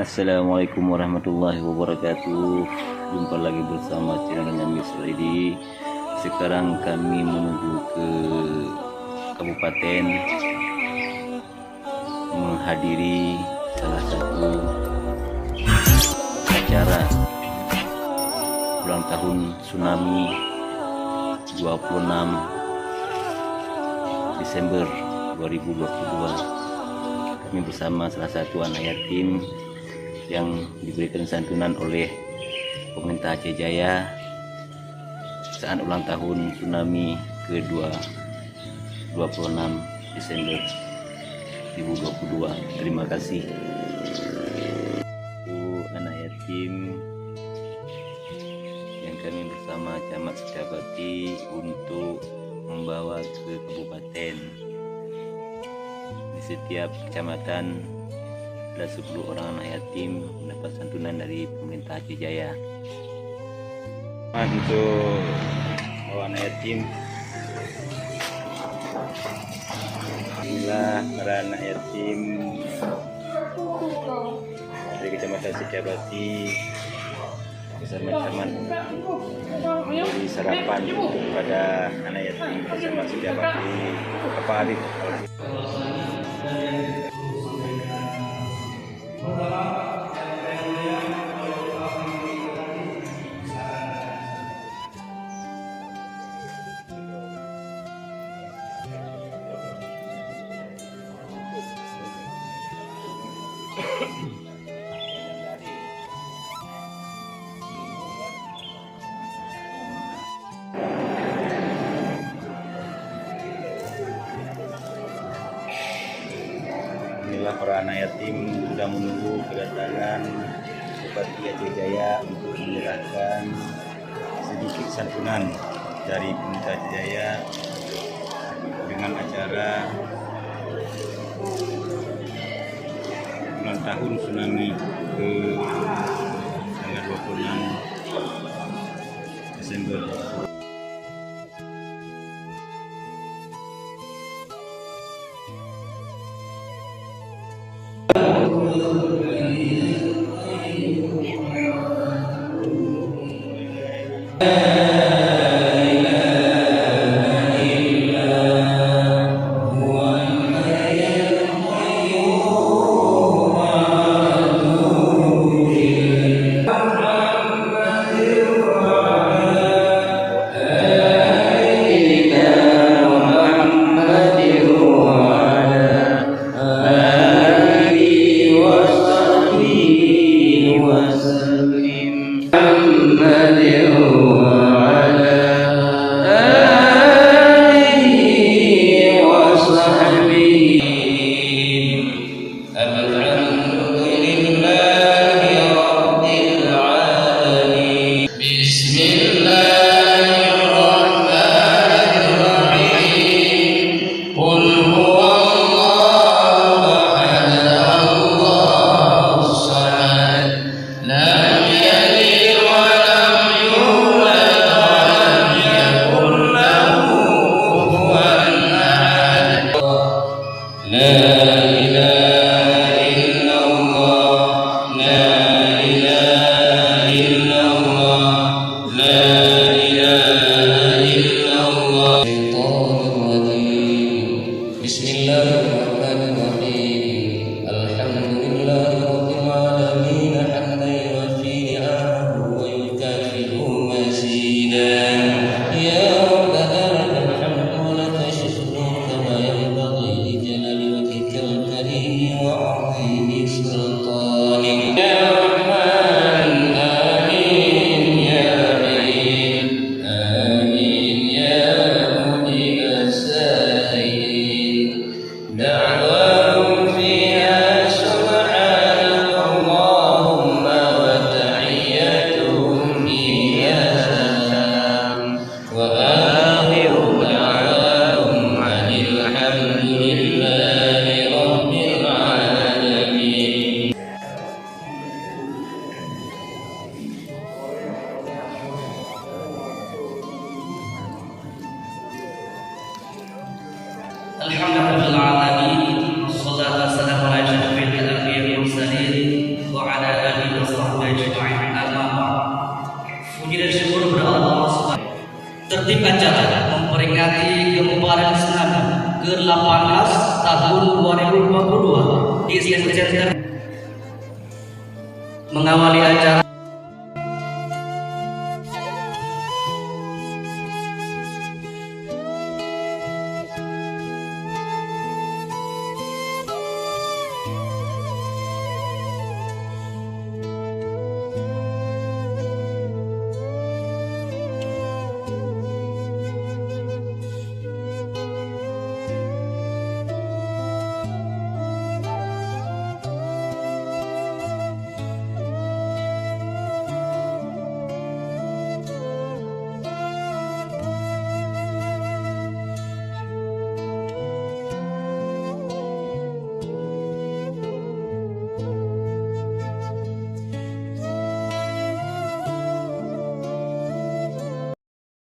Assalamualaikum warahmatullahi wabarakatuh. Jumpa lagi bersama channelnya Miss Lady. Sekarang kami menuju ke kabupaten menghadiri salah satu acara ulang tahun tsunami 26 Desember 2022. Kami bersama salah satu anak yatim yang diberikan santunan oleh pemerintah Aceh Jaya saat ulang tahun tsunami ke-26 Desember 2022. Terima kasih. Anak yatim yang kami bersama Camat Setiabakti untuk membawa ke kabupaten. Di setiap kecamatan ada 10 orang anak yatim mendapat santunan dari pemerintah Aceh Jaya. Untuk anak yatim, inilah para anak yatim dari Kecamatan Setiabakti bersama Camat memberi sarapan kepada anak yatim bersama Setiabakti Bapak Arif. Inilah para anak yatim sudah menunggu kedatangan Bupati Aceh Jaya untuk menyerahkan sedikit santunan dari pemerintah Aceh Jaya dengan acara ulang tahun tsunami ke tanggal 26 Desember. Alhamdulillahirabbil alamin, wassalatu wassalamu ala asyrofil anbiya'i wal mursalin wa Tertib acara memperingati Gembaran Tsunami ke-18 tahun 2022 di Islamic Center. Mengawali acara